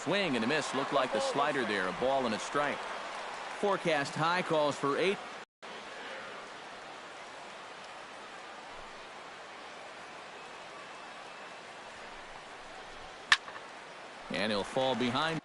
Swing and a miss. Looked like the slider there. A ball and a strike. Forecast high calls for 8. And he'll fall behind.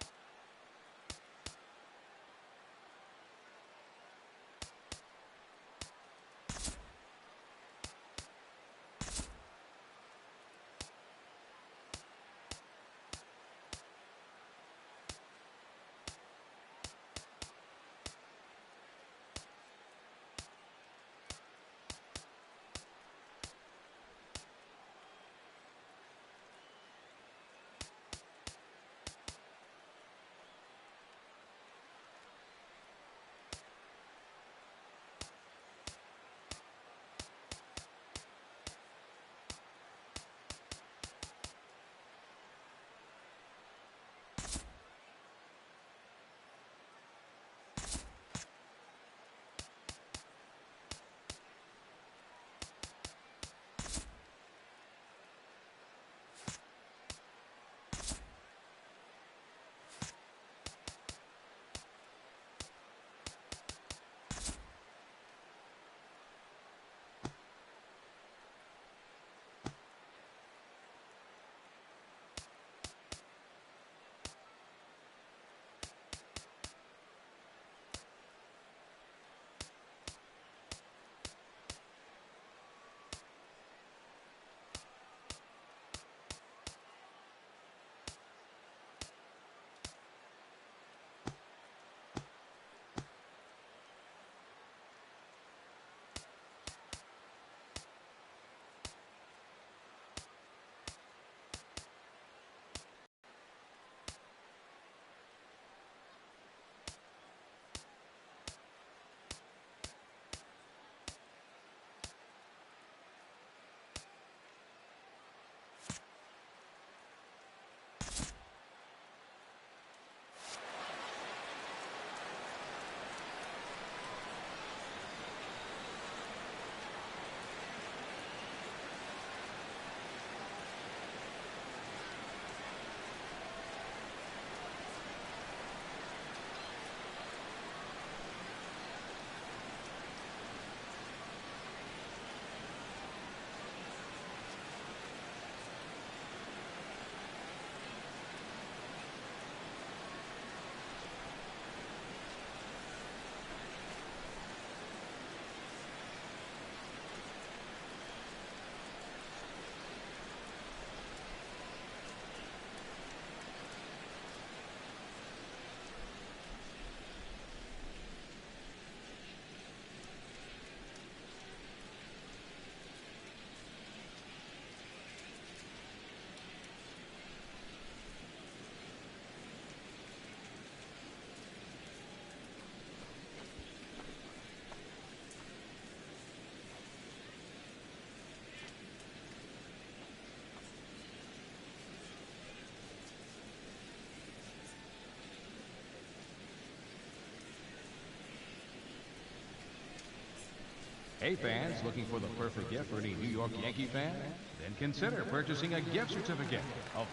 Hey fans, looking for the perfect gift for any New York Yankee fan? Then consider purchasing a gift certificate of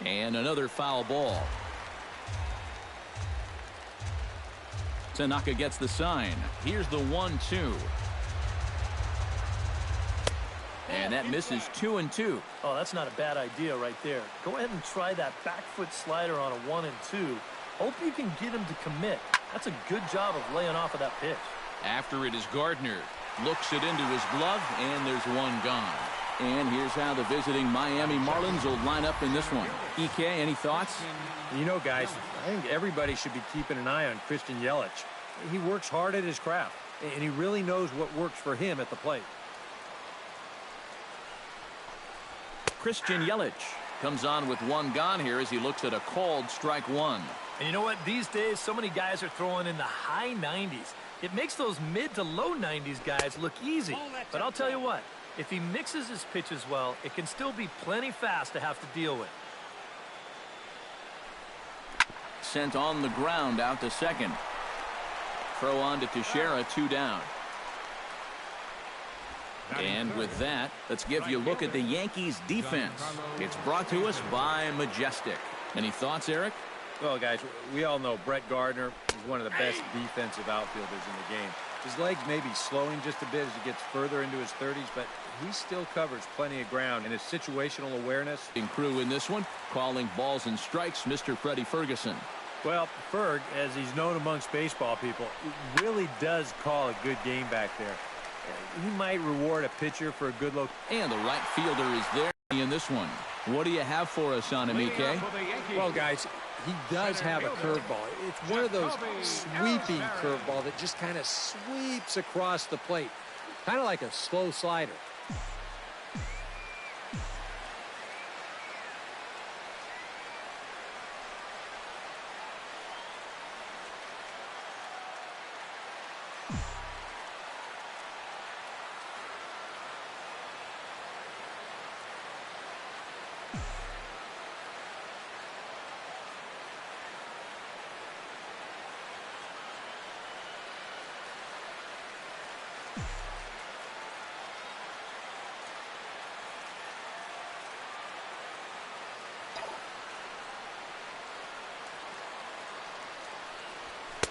And another foul ball. Tanaka gets the sign. Here's the 1-2. And that misses 2-2. Oh, that's not a bad idea right there. Go ahead and try that back foot slider on a 1-2. Hope you can get him to commit. That's a good job of laying off of that pitch. After it is Gardner. Looks it into his glove, and there's one gone. And here's how the visiting Miami Marlins will line up in this one. EK, any thoughts? You know, guys, I think everybody should be keeping an eye on Christian Yelich. He works hard at his craft, and he really knows what works for him at the plate. Christian Yelich comes on with one gone here as he looks at a called strike one. And you know what? These days, so many guys are throwing in the high 90s. It makes those mid to low 90s guys look easy. But I'll tell you what, if he mixes his pitches well, it can still be plenty fast to have to deal with. Sent on the ground out to second. Throw on to Teixeira, 2 down. And with that, let's give you a look at the Yankees defense. It's brought to us by Majestic. Any thoughts, Eric? Well, guys, we all know Brett Gardner is one of the best defensive outfielders in the game. His legs may be slowing just a bit as he gets further into his 30s, but he still covers plenty of ground, and his situational awareness. Crew in this one, calling balls and strikes, Mr. Freddie Ferguson. Well, Ferg, as he's known amongst baseball people, really does call a good game back there. He might reward a pitcher for a good look. And the right fielder is there in this one. What do you have for us on him, EK? Well, guys, he does have a curveball. It's one of those sweeping curveball that just kind of sweeps across the plate, kind of like a slow slider.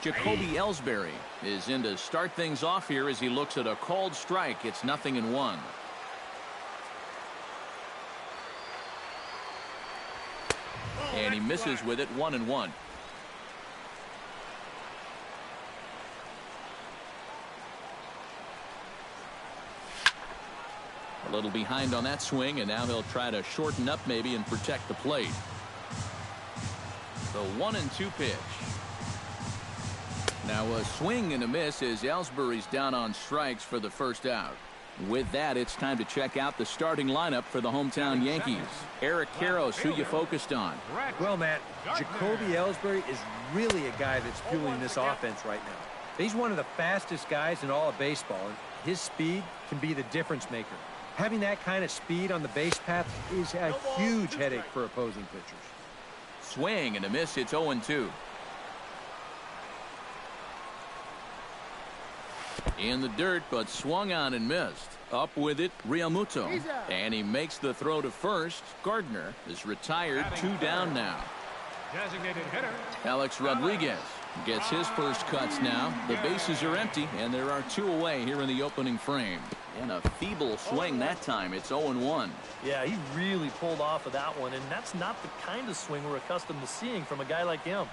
Jacoby Ellsbury is in to start things off here as he looks at a called strike. It's 0-1. And he misses with it, 1-1. A little behind on that swing, and now he'll try to shorten up maybe and protect the plate. The 1-2 pitch. Now a swing and a miss as Ellsbury's down on strikes for the first out. With that, it's time to check out the starting lineup for the hometown Yankees. Eric Karros, who you focused on? Well, Matt, Jacoby Ellsbury is really a guy that's fueling this offense right now. He's one of the fastest guys in all of baseball, and his speed can be the difference maker. Having that kind of speed on the base path is a huge headache for opposing pitchers. Swing and a miss. It's 0-2. In the dirt, but swung on and missed. Up with it, Realmuto. And he makes the throw to first. Gardner is retired, 2 down now. Designated hitter. Alex Rodriguez gets his first cuts now. The bases are empty, and there are 2 away here in the opening frame. And a feeble swing that time. It's 0-1. Yeah, he really pulled off of that one, and that's not the kind of swing we're accustomed to seeing from a guy like him.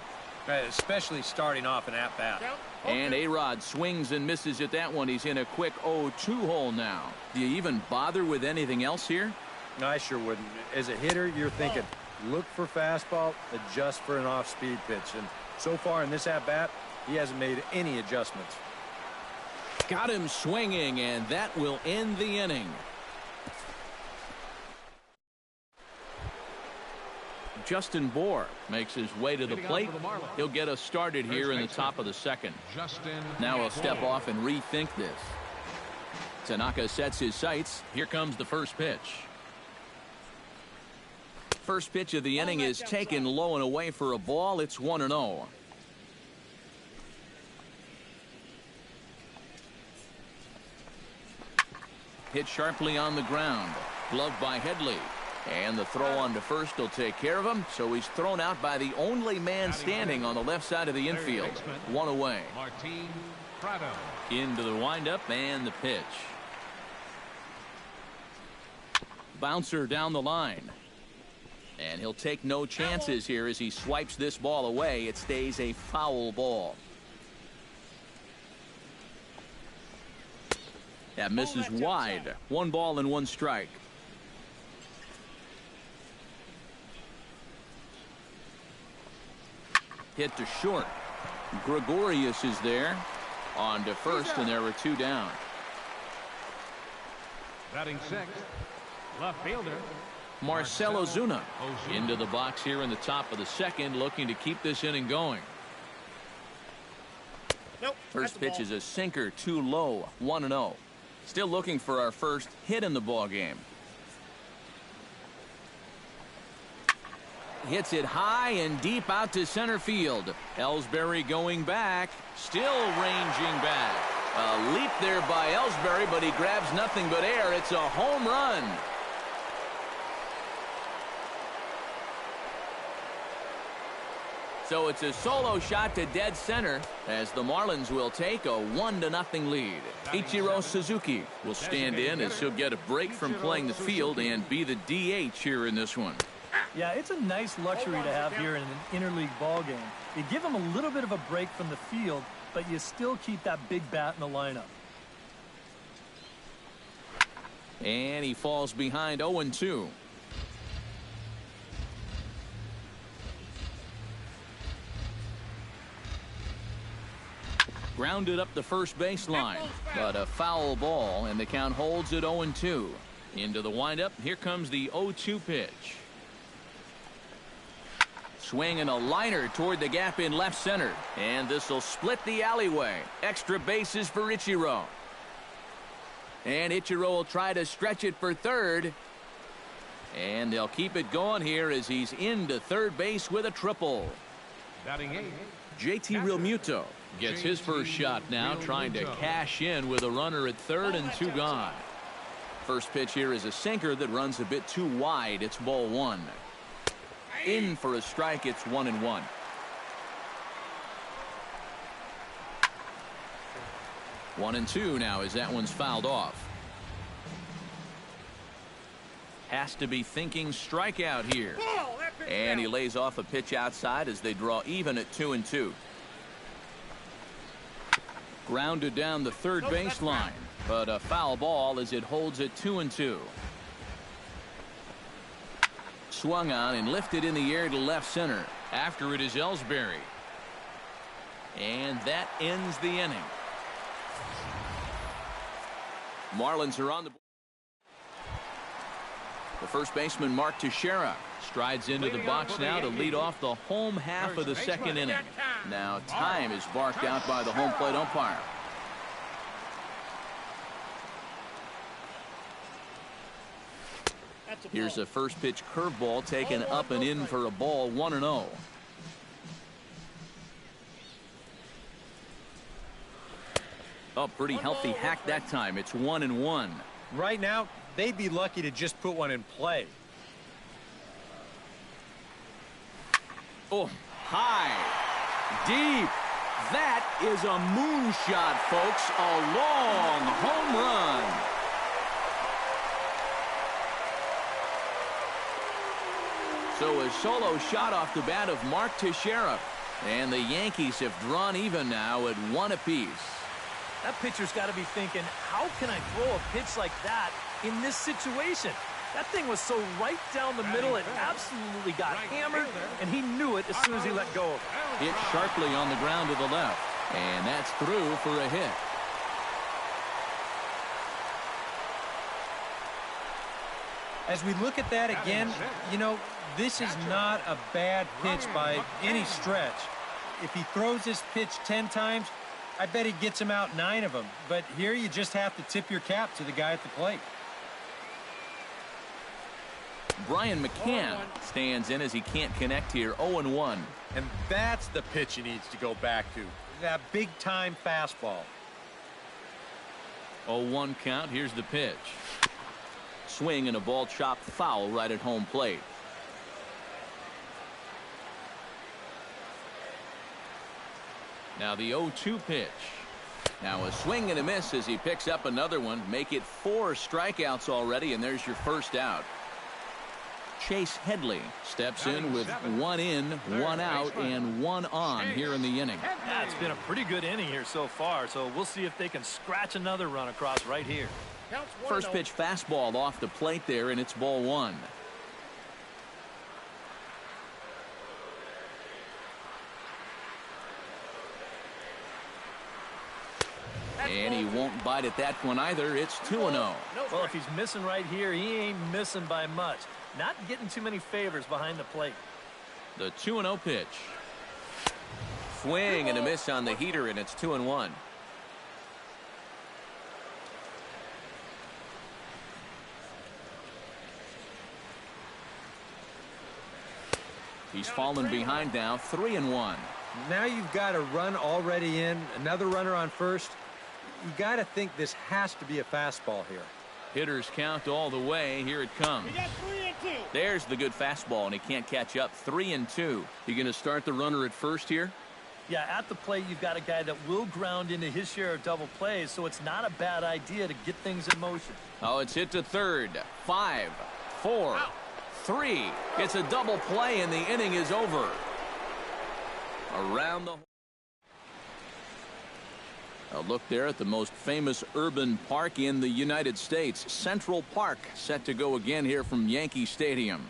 Especially starting off an at-bat. And A-Rod swings and misses at that one. He's in a quick 0-2 hole now. Do you even bother with anything else here? No, I sure wouldn't. As a hitter, you're thinking, look for fastball, adjust for an off-speed pitch. And so far in this at-bat, he hasn't made any adjustments. Got him swinging, and that will end the inning. Justin Bohr makes his way to the plate. He'll get us started here in the top of the second. Now he'll step off and rethink this. Tanaka sets his sights. Here comes the first pitch. First pitch of the inning is taken low and away for a ball. It's 1-0. Hit sharply on the ground. Gloved by Headley. And the throw on to first will take care of him. So he's thrown out by the only man standing on the left side of the infield. 1 away. Into the windup and the pitch. Bouncer down the line. And he'll take no chances here as he swipes this ball away. It stays a foul ball. That misses wide. 1 ball and 1 strike. Hit to short. Gregorius is there. On to first, and there were 2 down. Batting sixth, left fielder Marcell Ozuna into the box here in the top of the second, looking to keep this inning going. First pitch is a sinker, too low. 1-0. Still looking for our first hit in the ball game. Hits it high and deep out to center field. Ellsbury going back. Still ranging back. A A leap there by Ellsbury, but he grabs nothing but air. It's a home run. So it's a solo shot to dead center as the Marlins will take a 1-0 lead. Ichiro Suzuki will stand in as he'll get a break from playing the field and be the DH here in this one. Yeah, it's a nice luxury to have here in an interleague ball game. You give him a little bit of a break from the field, but you still keep that big bat in the lineup. And he falls behind 0-2. Grounded up the first baseline, but a foul ball, and the count holds at 0-2. Into the windup, here comes the 0-2 pitch. Swinging a liner toward the gap in left center, and this will split the alleyway. Extra bases for Ichiro. And Ichiro will try to stretch it for third. And they'll keep it going here as he's into third base with a triple. Batting eight, JT Realmuto gets his first shot now, trying to cash in with a runner at third and 2 gone. First pitch here is a sinker that runs a bit too wide. It's ball 1. In for a strike. It's 1-1. One and 2 now as that one's fouled off. Has to be thinking strikeout here. And he lays off a pitch outside as they draw even at 2-2. Grounded down the third baseline, but a foul ball as it holds at 2-2. Swung on and lifted in the air to left center. After it is Ellsbury. And that ends the inning. Marlins are on the board. The first baseman, Mark Teixeira, strides into the box now to lead off the home half of the second inning. Now time is barked out by the home plate umpire. Here's a first pitch curveball taken up and in for a ball. 1-0. Oh, pretty healthy hack that time. It's 1-1. Right now, they'd be lucky to just put one in play. Oh, high, deep. That is a moonshot, folks. A long home run. So a solo shot off the bat of Mark Teixeira. And the Yankees have drawn even now at 1 apiece. That pitcher's got to be thinking, how can I throw a pitch like that in this situation? That thing was so right down the middle, it absolutely got hammered, and he knew it as soon as he let go of it. Hit sharply on the ground to the left, and that's through for a hit. As we look at that again, you know, this is not a bad pitch by any stretch. If he throws this pitch 10 times, I bet he gets him out 9 of them. But here you just have to tip your cap to the guy at the plate. Brian McCann stands in as he can't connect here. 0-1. And that's the pitch he needs to go back to. That big-time fastball. 0-1 count. Here's the pitch. Swing and a ball chopped foul right at home plate. Now the 0-2 pitch. Now a swing and a miss as he picks up another one. Make it 4 strikeouts already, and there's your first out. Chase Headley steps in with 1 in, 1 out, and 1 on here in the inning. Yeah, it's been a pretty good inning here so far, so we'll see if they can scratch another run across right here. First pitch fastball off the plate there, and it's ball 1. And he won't bite at that one either. It's 2-0. Well, if he's missing right here, he ain't missing by much. Not getting too many favors behind the plate. The 2-0 pitch. Swing and a miss on the heater, and it's 2-1. He's fallen behind now, 3-1. Now you've got a run already in, another runner on first. You got to think this has to be a fastball here. Hitters count all the way. Here it comes. There's the good fastball, and he can't catch up. 3-2. You going to start the runner at first here? Yeah, at the plate, you've got a guy that will ground into his share of double plays, so it's not a bad idea to get things in motion. Oh, it's hit to third. 5, 4, 3. It's a double play, and the inning is over. Around the... A look there at the most famous urban park in the United States, Central Park, set to go again here from Yankee Stadium.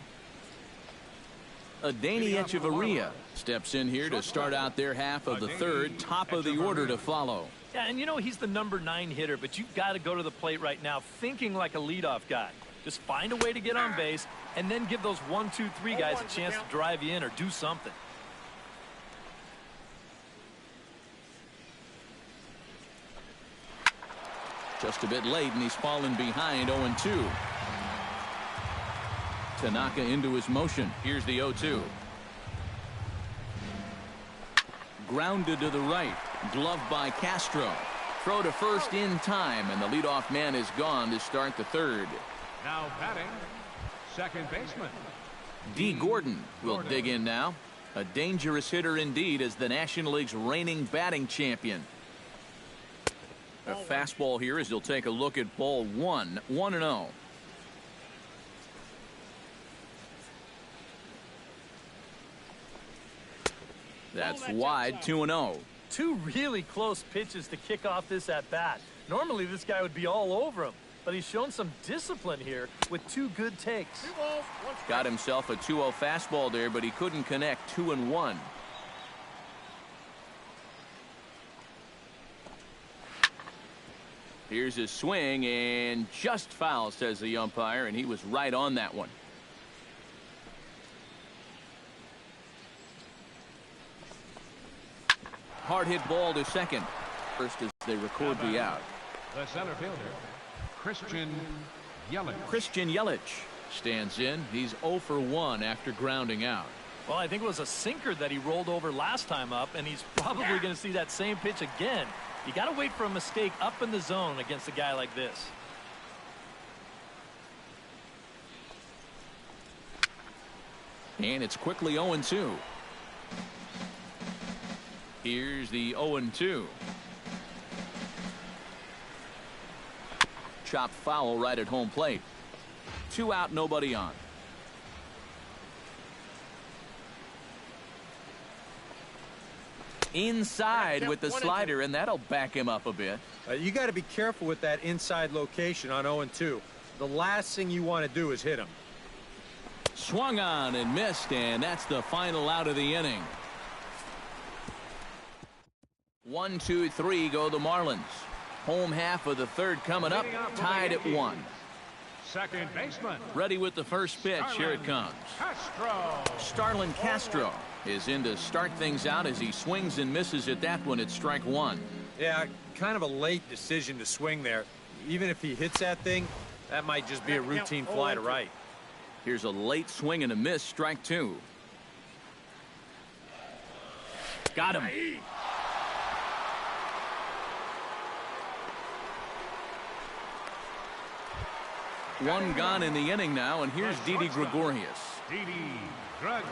Adeiny Echeverria steps in here to start out their half of the third, top of the order to follow. Yeah, and you know he's the number 9 hitter, but you've got to go to the plate right now thinking like a leadoff guy. Just find a way to get on base and then give those 1, 2, 3 guys a chance to drive you in or do something. Just a bit late, and he's fallen behind 0-2. Tanaka into his motion. Here's the 0-2. Grounded to the right. Gloved by Castro. Throw to first in time, and the leadoff man is gone to start the third. Now batting, second baseman. D. Gordon will dig in now. A dangerous hitter indeed as the National League's reigning batting champion. A fastball here as he'll take a look at ball 1. 1-0. That's wide. 2-0. 2 really close pitches to kick off this at bat. Normally this guy would be all over him, but he's shown some discipline here with 2 good takes. Got himself a 2-0 fastball there, but he couldn't connect. 2-1. Here's his swing, and just foul, says the umpire, and he was right on that one. Hard hit ball to second. First as they record the out. The center fielder, Christian Yelich. Christian Yelich stands in. He's 0 for 1 after grounding out. Well, I think it was a sinker that he rolled over last time up, and he's probably going to see that same pitch again. You got to wait for a mistake up in the zone against a guy like this. And it's quickly 0-2. Here's the 0-2. Chopped foul right at home plate. 2 out, nobody on. Inside with the slider, and that'll back him up a bit. You got to be careful with that inside location on 0-2. The last thing you want to do is hit him. Swung on and missed, and that's the final out of the inning. 1, 2, 3 go the Marlins. Home half of the third coming up, tied at 1. Second baseman. Ready with the first pitch. Here it comes. Castro. Starlin Castro is in to start things out as he swings and misses at that one at strike 1. Yeah, kind of a late decision to swing there. Even if he hits that thing, that might just be a routine fly to right. Here's a late swing and a miss, strike 2. Got him. One gone in the inning now, and here's Didi Gregorius. Didi Gregorius.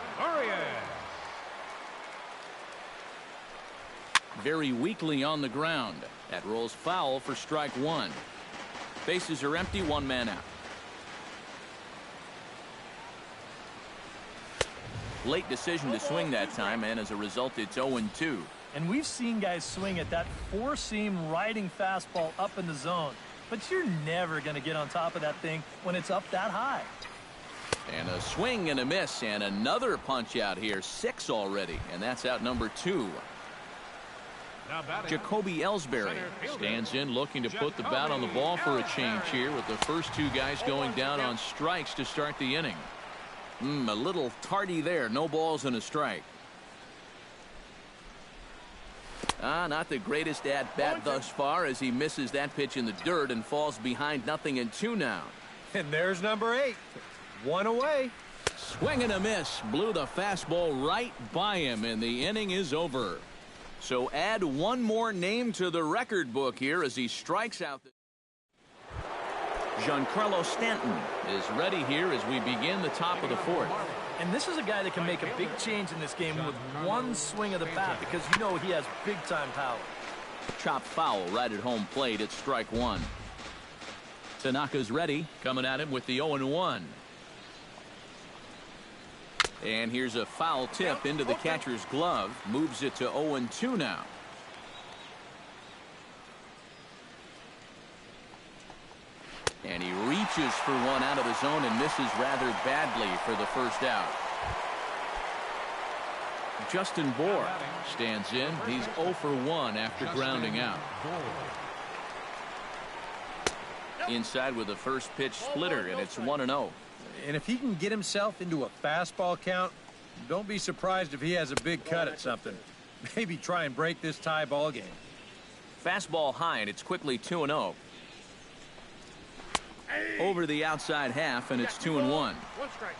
Very weakly on the ground. That rolls foul for strike 1. Bases are empty, 1 man out. Late decision to swing that time, and as a result, it's 0-2. And we've seen guys swing at that 4-seam riding fastball up in the zone. But you're never going to get on top of that thing when it's up that high. And a swing and a miss, and another punch out here. 6 already, and that's out number 2. Jacoby Ellsbury stands in looking to put the bat on the ball for a change here with the first 2 guys going down on strikes to start the inning. A little tardy there. No balls and a strike. Not the greatest at-bat thus far as he misses that pitch in the dirt and falls behind 0-2 now. And there's number 8. 1 away. Swing and a miss. Blew the fastball right by him, and the inning is over. So add one more name to the record book here as he strikes out. Giancarlo Stanton is ready here as we begin the top of the fourth. And this is a guy that can make a big change in this game with one swing of the bat because you know he has big-time power. Chopped foul right at home plate at strike one. Tanaka's ready, coming at him with the 0-1. And here's a foul tip into the catcher's glove. Moves it to 0-2 now. And he reaches for one out of the zone and misses rather badly for the first out. Justin Bour stands in. He's 0 for 1 after grounding out. Inside with a first pitch splitter, and it's 1-0. And if he can get himself into a fastball count, don't be surprised if he has a big cut at something. Maybe try and break this tie ball game. Fastball high, and it's quickly 2-0. Over the outside half, and it's 2-1. 1 strike.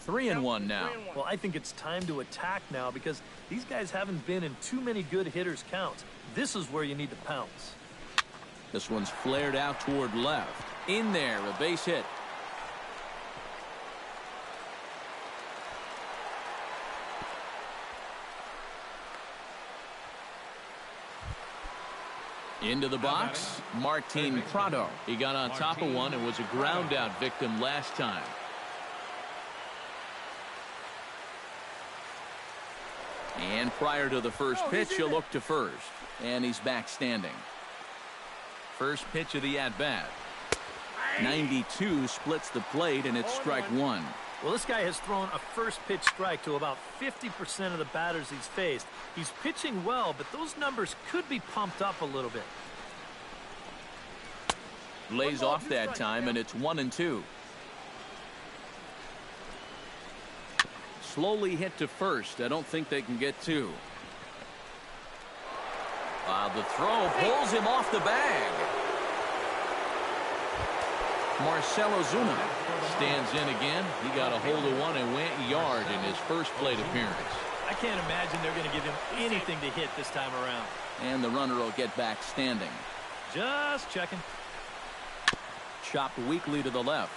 Three and one now. Well, I think it's time to attack now because these guys haven't been in too many good hitters' counts. This is where you need to pounce. This one's flared out toward left. In there, a base hit. Into the box, Martin Prado. He got on top of one and was a ground out victim last time. And prior to the first pitch, he'll look to first. And he's back standing. First pitch of the at-bat. 92 splits the plate, and it's strike one. Well, this guy has thrown a first pitch strike to about 50% of the batters he's faced. He's pitching well, but those numbers could be pumped up a little bit. Lays off that time, and it's 1-2. Slowly hit to first. I don't think they can get two. The throw pulls him off the bag. Marcelo Zuna stands in again. He got a hold of one and went yard in his first plate appearance. I can't imagine they're going to give him anything to hit this time around. And the runner will get back standing. Just checking. Chopped weakly to the left.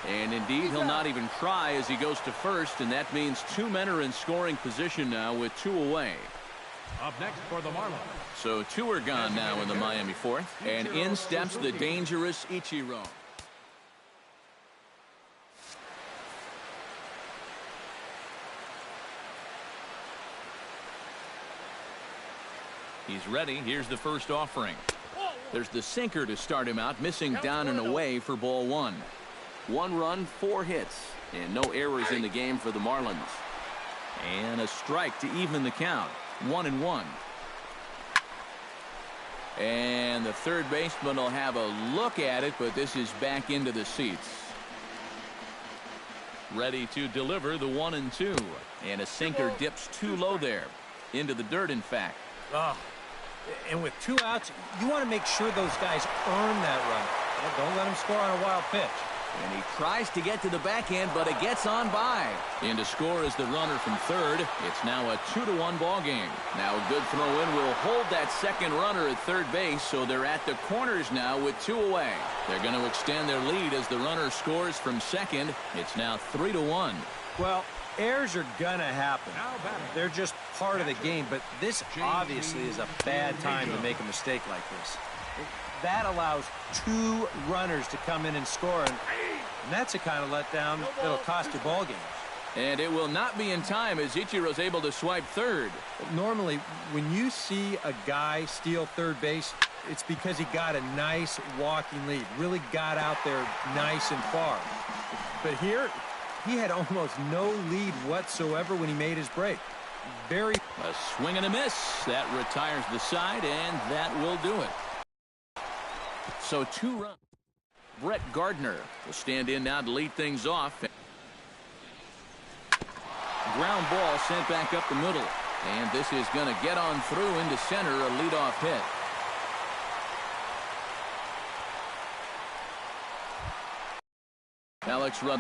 And indeed, he'll not even try as he goes to first, and that means two men are in scoring position now with two away. Up next for the Marlins. So two are gone now in the Miami fourth, and in steps the dangerous Ichiro. He's ready. Here's the first offering. There's the sinker to start him out, missing down and away for ball one. 1 run, 4 hits, and no errors in the game for the Marlins. And a strike to even the count. 1-1. And the third baseman will have a look at it, but this is back into the seats. Ready to deliver the 1-2. And a sinker dips too low there. Into the dirt, in fact. And with 2 outs, you want to make sure those guys earn that run. Don't let them score on a wild pitch. And he tries to get to the backhand, but it gets on by. In to score is the runner from third. It's now a 2-1 ball game. Now a good throw in will hold that second runner at third base, so they're at the corners now with 2 away. They're going to extend their lead as the runner scores from second. It's now 3-1. Well, errors are going to happen. They're just part of the game, but this obviously is a bad time to make a mistake like this. That allows 2 runners to come in and score, and that's the kind of letdown that'll cost you ball games. And it will not be in time as Ichiro's able to swipe third. Normally, when you see a guy steal third base, it's because he got a nice walking lead, really got out there nice and far. But here, he had almost no lead whatsoever when he made his break. A swing and a miss. That retires the side, and that will do it. So 2 runs. Brett Gardner will stand in now to lead things off. Ground ball sent back up the middle. And this is going to get on through into center, a leadoff hit. Alex Rodriguez.